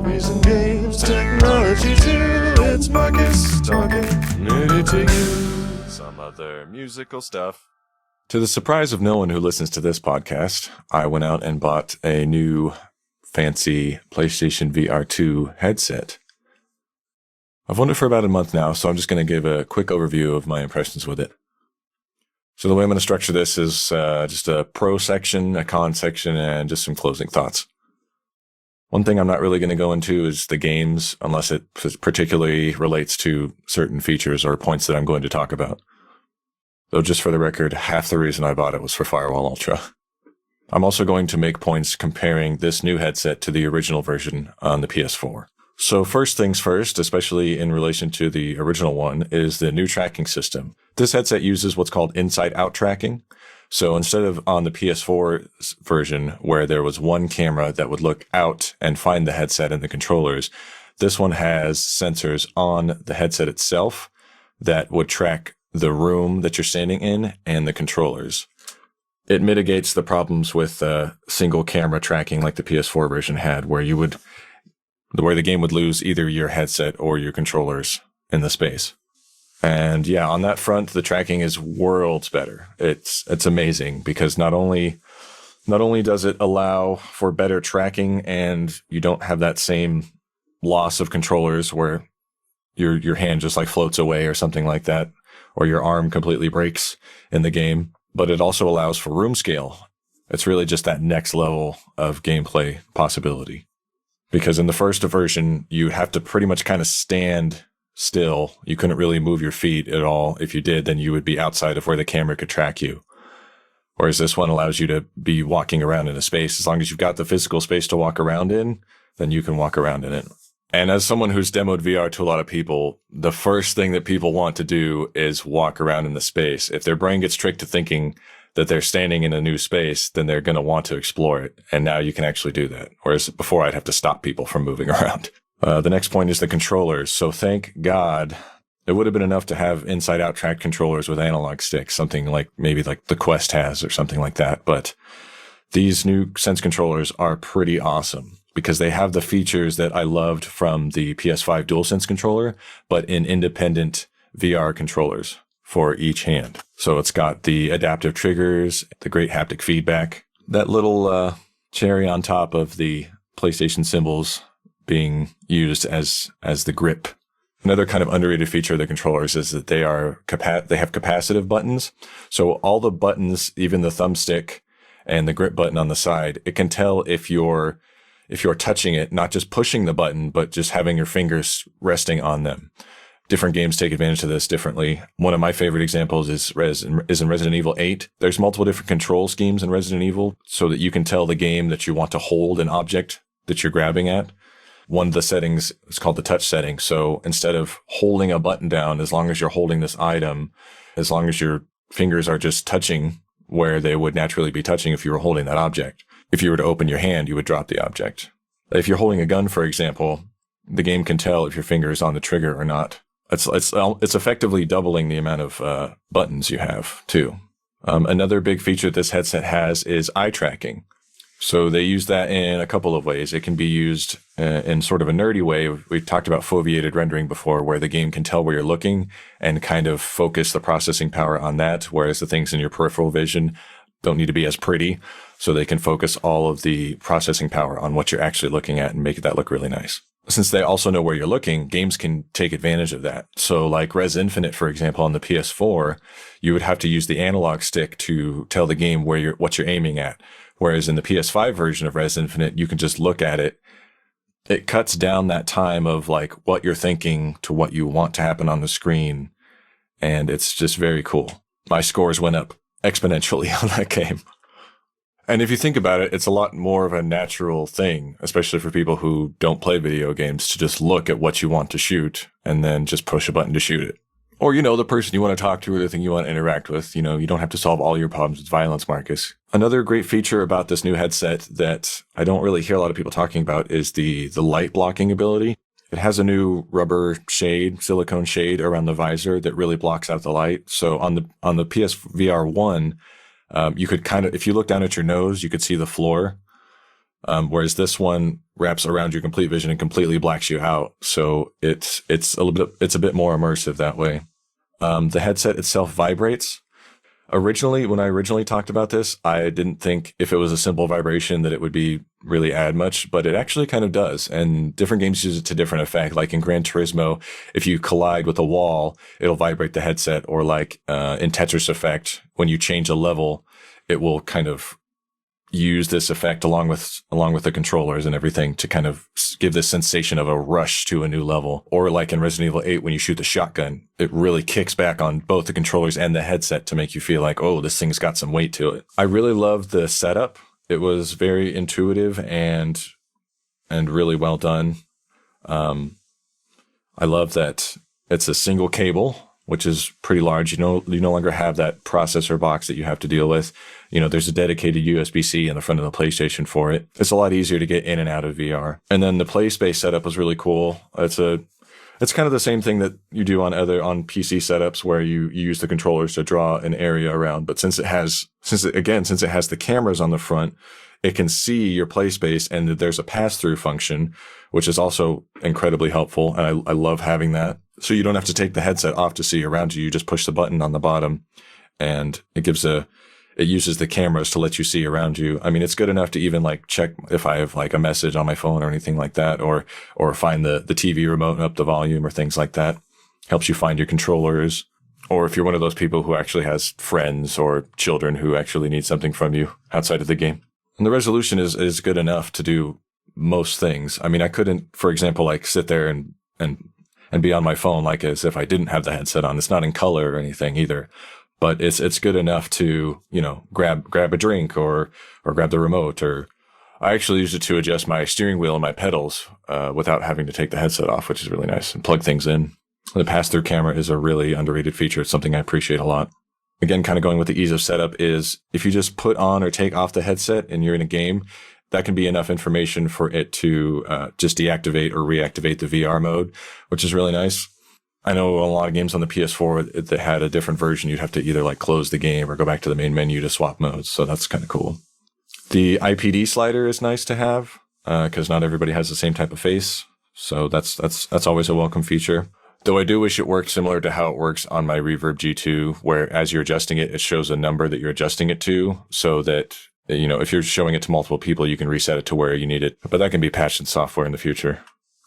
Movies and games, technology too. It's Markus talking nerdy to you. Some other musical stuff. To the surprise of no one who listens to this podcast, I went out and bought a new fancy PlayStation VR 2 headset. I've owned it for about a month now, so I'm just going to give a quick overview of my impressions with it. So the way I'm going to structure this is just a pro section, a con section, and just some closing thoughts. One thing I'm not really going to go into is the games, unless it particularly relates to certain features or points that I'm going to talk about. Though just for the record, half the reason I bought it was for Firewall Ultra. I'm also going to make points comparing this new headset to the original version on the PS4. So first things first, especially in relation to the original one, is the new tracking system. This headset uses what's called inside-out tracking. So instead of on the PS4 version, where there was one camera that would look out and find the headset and the controllers, this one has sensors on the headset itself that would track the room that you're standing in and the controllers. It mitigates the problems with single camera tracking like the PS4 version had, where the game would lose either your headset or your controllers in the space. And yeah, on that front, the tracking is worlds better. It's amazing because not only does it allow for better tracking and you don't have that same loss of controllers where your hand just like floats away or something like that, or your arm completely breaks in the game, but it also allows for room scale. It's really just that next level of gameplay possibility. Because in the first version, you have to pretty much kind of stand still. You couldn't really move your feet at all. If you did, then you would be outside of where the camera could track you. Whereas this one allows you to be walking around in a space. As long as you've got the physical space to walk around in, then you can walk around in it. And as someone who's demoed VR to a lot of people, the first thing that people want to do is walk around in the space. If their brain gets tricked to thinking that they're standing in a new space, then they're going to want to explore it. And now you can actually do that. Whereas before I'd have to stop people from moving around. The next point is the controllers. So thank God it would have been enough to have inside-out track controllers with analog sticks, something like maybe like the Quest has or something like that. But these new Sense controllers are pretty awesome because they have the features that I loved from the PS5 DualSense controller, but in independent VR controllers for each hand. So it's got the adaptive triggers, the great haptic feedback, that little cherry on top of the PlayStation symbols being used as the grip. Another kind of underrated feature of the controllers is that they have capacitive buttons. So all the buttons, even the thumbstick and the grip button on the side, it can tell if you're touching it, not just pushing the button, but just having your fingers resting on them. Different games take advantage of this differently. One of my favorite examples is in Resident Evil 8. There's multiple different control schemes in Resident Evil so that you can tell the game that you want to hold an object that you're grabbing at. One of the settings is called the touch setting. So instead of holding a button down, as long as you're holding this item, as long as your fingers are just touching where they would naturally be touching if you were holding that object. If you were to open your hand, you would drop the object. If you're holding a gun, for example, the game can tell if your finger is on the trigger or not. It's effectively doubling the amount of buttons you have, too. Another big feature this headset has is eye tracking. So they use that in a couple of ways. It can be used in sort of a nerdy way. We've talked about foveated rendering before, where the game can tell where you're looking and kind of focus the processing power on that, whereas the things in your peripheral vision don't need to be as pretty. So they can focus all of the processing power on what you're actually looking at and make that look really nice. Since they also know where you're looking, games can take advantage of that. So like Res Infinite, for example, on the PS4, you would have to use the analog stick to tell the game what you're aiming at. Whereas in the PS5 version of Res Infinite, you can just look at it. It cuts down that time of like what you're thinking to what you want to happen on the screen. And it's just very cool. My scores went up exponentially on that game. And if you think about it, it's a lot more of a natural thing, especially for people who don't play video games, to just look at what you want to shoot and then just push a button to shoot it. Or, the person you want to talk to or the thing you want to interact with. You don't have to solve all your problems with violence, Markus. Another great feature about this new headset that I don't really hear a lot of people talking about is the light blocking ability. It has a new rubber silicone shade around the visor that really blocks out the light. So on the PSVR 1, you could if you look down at your nose, you could see the floor. Whereas this one wraps around your complete vision and completely blacks you out. So it's a bit more immersive that way. The headset itself vibrates. When I originally talked about this, I didn't think if it was a simple vibration that it would be really add much, but it actually kind of does. And different games use it to different effect. Like in Gran Turismo, if you collide with a wall, it'll vibrate the headset. Or like in Tetris Effect, when you change a level, it will kind of use this effect along with the controllers and everything to kind of give this sensation of a rush to a new level. Or like in Resident Evil 8, when you shoot the shotgun, it really kicks back on both the controllers and the headset to make you feel like, oh, this thing's got some weight to it. I really loved the setup. It was very intuitive and really well done. I love that it's a single cable, which is pretty large. You no longer have that processor box that you have to deal with. There's a dedicated USB-C in the front of the PlayStation for it. It's a lot easier to get in and out of VR. And then the play space setup was really cool. It's kind of the same thing that you do on PC setups where you use the controllers to draw an area around. But since it has the cameras on the front, it can see your play space, and there's a pass-through function, which is also incredibly helpful. And I love having that. So you don't have to take the headset off to see around you. You just push the button on the bottom, and it uses the cameras to let you see around you. I mean, it's good enough to even like check if I have like a message on my phone or anything like that, or find the TV remote and up the volume or things like that. Helps you find your controllers. Or if you're one of those people who actually has friends or children who actually need something from you outside of the game. And the resolution is good enough to do most things. I mean, I couldn't, for example, like sit there and be on my phone like as if I didn't have the headset on. It's not in color or anything either, but it's good enough to, grab a drink or grab the remote. Or I actually use it to adjust my steering wheel and my pedals without having to take the headset off, which is really nice, and plug things in. The pass-through camera is a really underrated feature. It's something I appreciate a lot. Again, kind of going with the ease of setup is if you just put on or take off the headset and you're in a game, that can be enough information for it to just deactivate or reactivate the VR mode, which is really nice. I know a lot of games on the PS4 that had a different version. You'd have to either like close the game or go back to the main menu to swap modes. So that's kind of cool. The IPD slider is nice to have because not everybody has the same type of face. So that's always a welcome feature. Though I do wish it worked similar to how it works on my Reverb G2, where as you're adjusting it, it shows a number that you're adjusting it to, so that, if you're showing it to multiple people, you can reset it to where you need it. But that can be patched in software in the future.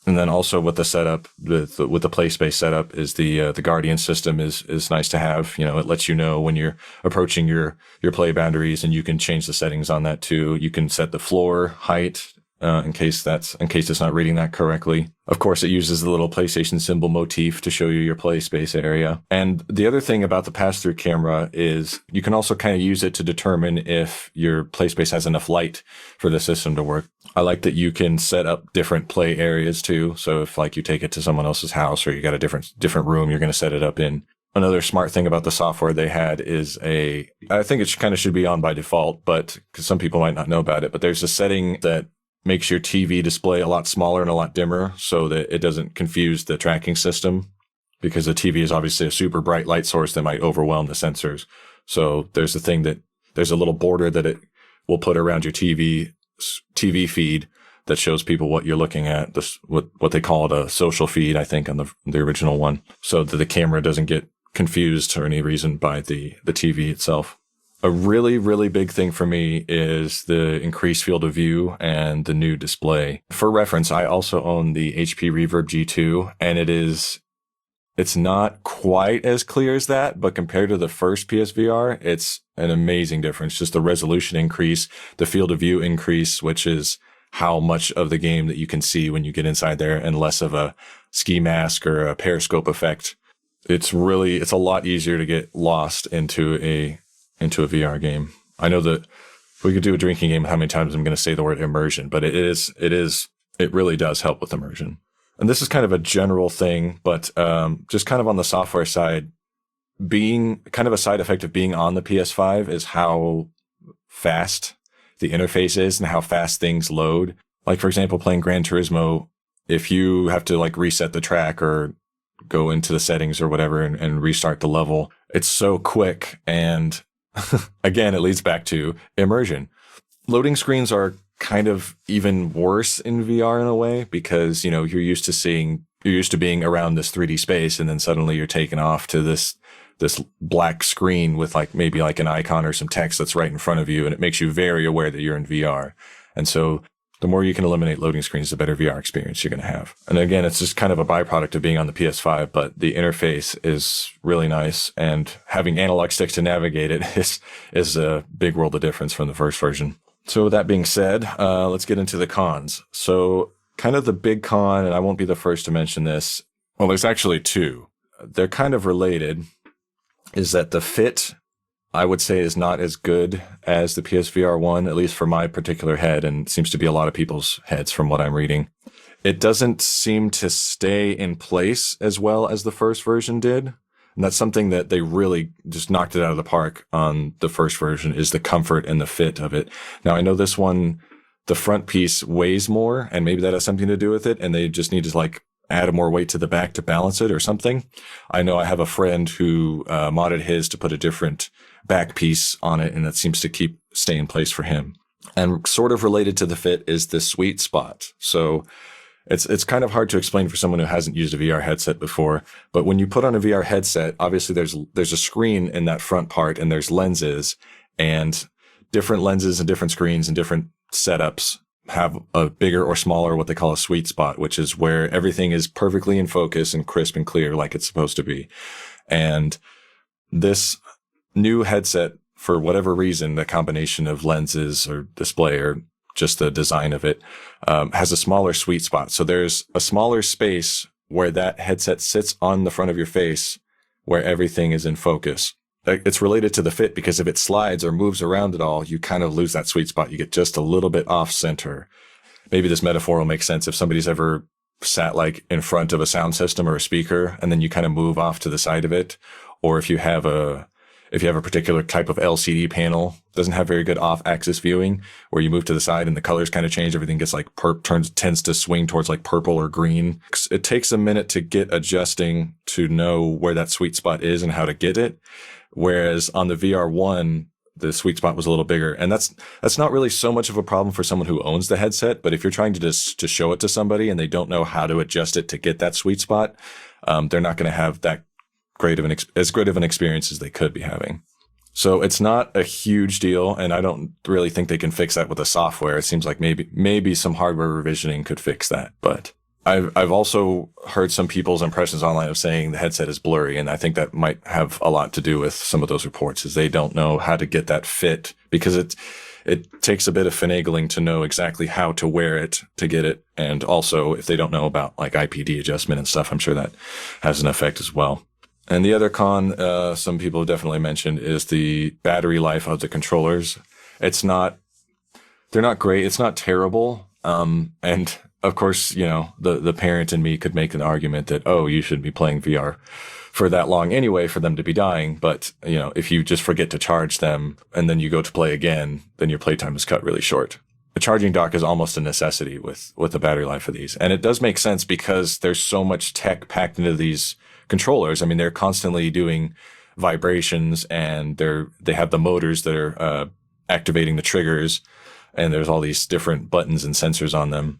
And then also with the setup, with the play space setup, is the Guardian system is nice to have. It lets you know when you're approaching your play boundaries, and you can change the settings on that too. You can set the floor height. In case it's not reading that correctly. Of course, it uses the little PlayStation symbol motif to show you your play space area. And the other thing about the pass-through camera is you can also kind of use it to determine if your play space has enough light for the system to work. I like that you can set up different play areas too. So if like you take it to someone else's house or you got a different room you're going to set it up in. Another smart thing about the software they had is I think it kind of should be on by default, but because some people might not know about it, but there's a setting that makes your TV display a lot smaller and a lot dimmer so that it doesn't confuse the tracking system, because the TV is obviously a super bright light source that might overwhelm the sensors. So there's a little border that it will put around your TV feed that shows people what you're looking at, what they call it a social feed, I think, on the original one, so that the camera doesn't get confused for any reason by the TV itself. A really, really big thing for me is the increased field of view and the new display. For reference, I also own the HP Reverb G2, and it's not quite as clear as that, but compared to the first PSVR, it's an amazing difference. Just the resolution increase, the field of view increase, which is how much of the game that you can see when you get inside there, and less of a ski mask or a periscope effect. It's a lot easier to get lost into a VR game. I know that we could do a drinking game how many times I'm going to say the word immersion, but it really does help with immersion. And this is kind of a general thing, but just kind of on the software side, being kind of a side effect of being on the PS5 is how fast the interface is and how fast things load. Like, for example, playing Gran Turismo, if you have to like reset the track or go into the settings or whatever and restart the level, it's so quick. And again, it leads back to immersion. Loading screens are kind of even worse in VR in a way, because, you're used to being around this 3D space, and then suddenly you're taken off to this black screen with maybe an icon or some text that's right in front of you, and it makes you very aware that you're in VR. And so the more you can eliminate loading screens, the better VR experience you're going to have. And again, it's just kind of a byproduct of being on the PS5, but the interface is really nice, and having analog sticks to navigate it is a big world of difference from the first version. So with that being said, let's get into the cons. So kind of the big con, and I won't be the first to mention this. Well, there's actually two. They're kind of related, is that the fit, I would say, is not as good as the PSVR 1, at least for my particular head, and seems to be a lot of people's heads from what I'm reading. It doesn't seem to stay in place as well as the first version did. And that's something that they really just knocked it out of the park on the first version, is the comfort and the fit of it. Now, I know this one, the front piece weighs more, and maybe that has something to do with it, and they just need to add more weight to the back to balance it or something. I know I have a friend who modded his to put a different back piece on it, and that seems to stay in place for him. And sort of related to the fit is the sweet spot. So it's kind of hard to explain for someone who hasn't used a VR headset before, but when you put on a VR headset, obviously there's a screen in that front part, and there's lenses, and different lenses and different screens and different setups have a bigger or smaller, what they call a sweet spot, which is where everything is perfectly in focus and crisp and clear like it's supposed to be. And this new headset, for whatever reason, the combination of lenses or display or just the design of it, has a smaller sweet spot. So there's a smaller space where that headset sits on the front of your face, where everything is in focus. It's related to the fit, because if it slides or moves around at all, you kind of lose that sweet spot. You get just a little bit off center. Maybe this metaphor will make sense if somebody's ever sat in front of a sound system or a speaker, and then you kind of move off to the side of it. Or if you have a particular type of LCD panel, doesn't have very good off-axis viewing, where you move to the side and the colors kind of change. Everything gets tends to swing towards purple or green. It takes a minute to get adjusting to know where that sweet spot is and how to get it. Whereas on the VR1, the sweet spot was a little bigger. And that's not really so much of a problem for someone who owns the headset. But if you're trying to show it to somebody and they don't know how to adjust it to get that sweet spot, they're not going to have that as great of an experience as they could be having. So it's not a huge deal, and I don't really think they can fix that with the software. It seems like maybe some hardware revisioning could fix that. But I've also heard some people's impressions online of saying the headset is blurry, and I think that might have a lot to do with some of those reports, is they don't know how to get that fit, because it takes a bit of finagling to know exactly how to wear it to get it. And also, if they don't know about IPD adjustment and stuff, I'm sure that has an effect as well. And the other con, some people have definitely mentioned, is the battery life of the controllers. They're not great. It's not terrible. And of course, the parent in me could make an argument that, you shouldn't be playing VR for that long anyway for them to be dying. But, if you just forget to charge them and then you go to play again, then your playtime is cut really short. A charging dock is almost a necessity with the battery life of these. And it does make sense, because there's so much tech packed into these controllers. I mean, they're constantly doing vibrations, and they have the motors that are activating the triggers, and there's all these different buttons and sensors on them.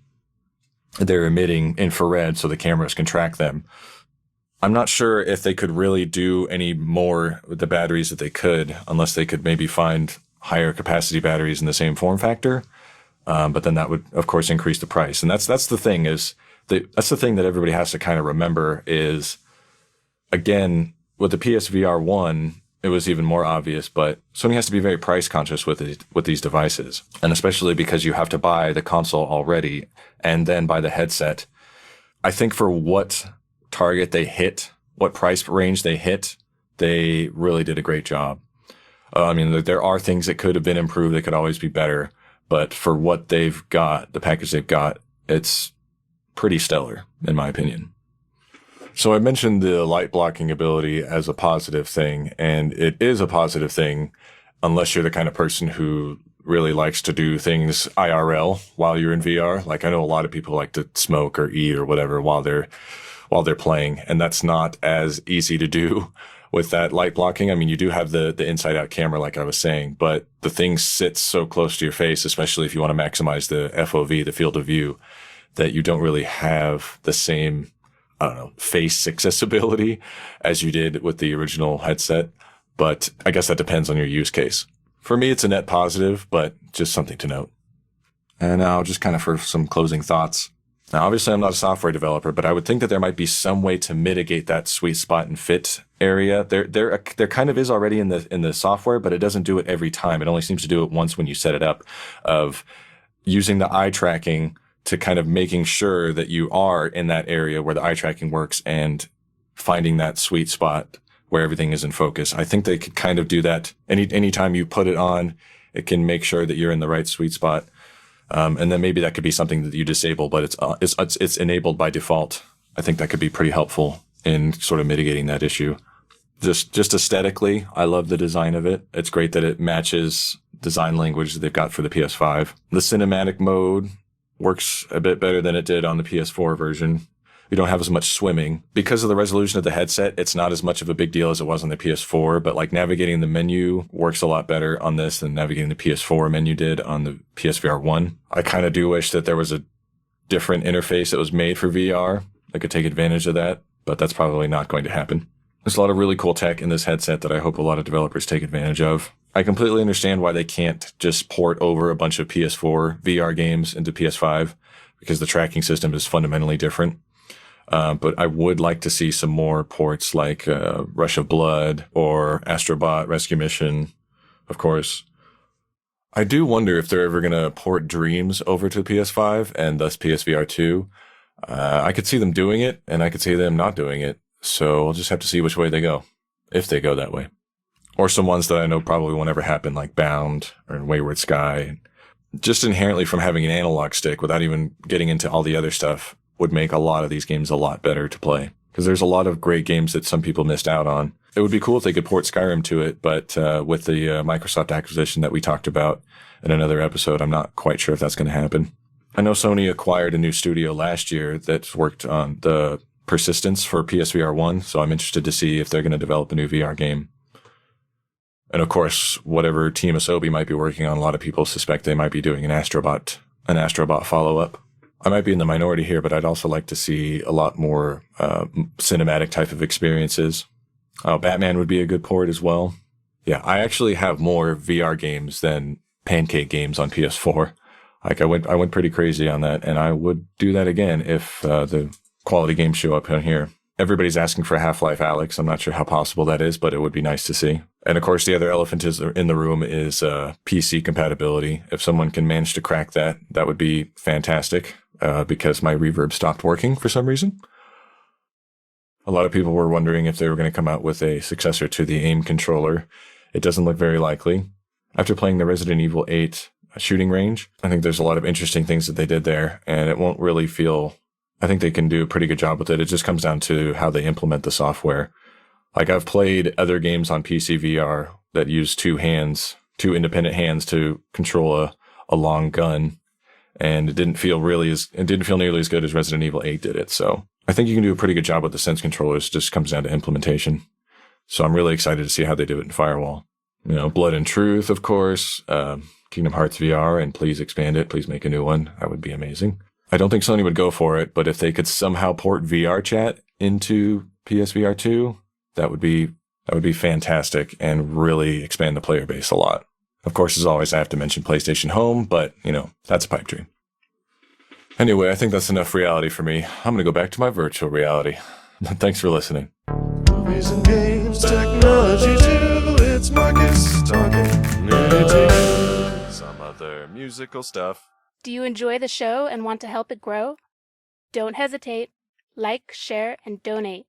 They're emitting infrared so the cameras can track them. I'm not sure if they could really do any more with the batteries that they could, unless they could maybe find higher capacity batteries in the same form factor. But then that would, of course, increase the price. And that's the thing that's the thing that everybody has to kind of remember is, again, with the PSVR 1, it was even more obvious, but Sony has to be very price conscious with these devices. And especially because you have to buy the console already and then buy the headset. I think for what target they hit, what price range they hit, they really did a great job. I mean, there are things that could have been improved. They could always be better. But for what they've got, the package they've got, it's pretty stellar, in my opinion. So I mentioned the light blocking ability as a positive thing, and it is a positive thing unless you're the kind of person who really likes to do things IRL while you're in VR. I know a lot of people like to smoke or eat or whatever while they're playing, and that's not as easy to do with that light blocking. I mean, you do have the inside out camera, like I was saying, but the thing sits so close to your face, especially if you want to maximize the FOV, the field of view, that you don't really have the same, I don't know, face accessibility as you did with the original headset. But I guess that depends on your use case. For me, it's a net positive, but just something to note. And now just kind of for some closing thoughts. Now, obviously, I'm not a software developer, but I would think that there might be some way to mitigate that sweet spot and fit area. There kind of is already in the software, but it doesn't do it every time. It only seems to do it once when you set it up, of using the eye tracking to kind of making sure that you are in that area where the eye tracking works and finding that sweet spot where everything is in focus. I think they could kind of do that anytime you put it on. It can make sure that you're in the right sweet spot. And then maybe that could be something that you disable, but it's enabled by default. I think that could be pretty helpful in sort of mitigating that issue. Just aesthetically, I love the design of it. It's great that it matches design language that they've got for the PS5. The cinematic mode works a bit better than it did on the PS4 version. You don't have as much swimming. Because of the resolution of the headset, it's not as much of a big deal as it was on the PS4, but like navigating the menu works a lot better on this than navigating the PS4 menu did on the PSVR 1. I kind of do wish that there was a different interface that was made for VR that could take advantage of that, but that's probably not going to happen. There's a lot of really cool tech in this headset that I hope a lot of developers take advantage of. I completely understand why they can't just port over a bunch of PS4 VR games into PS5, because the tracking system is fundamentally different. But I would like to see some more ports like Rush of Blood or Astrobot Rescue Mission, of course. I do wonder if they're ever going to port Dreams over to PS5 and thus PSVR 2. I could see them doing it, and I could see them not doing it. So we'll just have to see which way they go, if they go that way. Or some ones that I know probably won't ever happen, like Bound or Wayward Sky. Just inherently from having an analog stick, without even getting into all the other stuff, would make a lot of these games a lot better to play. Because there's a lot of great games that some people missed out on. It would be cool if they could port Skyrim to it, but with the Microsoft acquisition that we talked about in another episode, I'm not quite sure if that's going to happen. I know Sony acquired a new studio last year that's worked on the Persistence for PSVR 1, so I'm interested to see if they're going to develop a new VR game. And of course, whatever Team Asobi might be working on, a lot of people suspect they might be doing an Astrobot follow-up. I might be in the minority here, but I'd also like to see a lot more cinematic type of experiences. Batman would be a good port as well. Yeah, I actually have more VR games than pancake games on PS4. Like I went pretty crazy on that, and I would do that again if the quality games show up on here. Everybody's asking for Half-Life Alyx. I'm not sure how possible that is, but it would be nice to see. And of course, the other elephant in the room is PC compatibility. If someone can manage to crack that, that would be fantastic. Because my reverb stopped working for some reason. A lot of people were wondering if they were going to come out with a successor to the aim controller. It doesn't look very likely. After playing the Resident Evil 8 shooting range, I think there's a lot of interesting things that they did there, and it won't really feel... I think they can do a pretty good job with it. It just comes down to how they implement the software. Like, I've played other games on PC VR that use two independent hands to control a long gun, and it didn't feel nearly as good as Resident Evil 8 did it. So I think you can do a pretty good job with the Sense controllers. It just comes down to implementation. So I'm really excited to see how they do it in Firewall. You know, Blood and Truth, of course, Kingdom Hearts VR, and please expand it. Please make a new one. That would be amazing. I don't think Sony would go for it, but if they could somehow port VR chat into PSVR 2, that would be fantastic and really expand the player base a lot. Of course, as always, I have to mention PlayStation Home, but, that's a pipe dream. Anyway, I think that's enough reality for me. I'm going to go back to my virtual reality. Thanks for listening. Movies and games, technology too. It's Markus talking nerdy, some other musical stuff. Do you enjoy the show and want to help it grow? Don't hesitate. Like, share, and donate.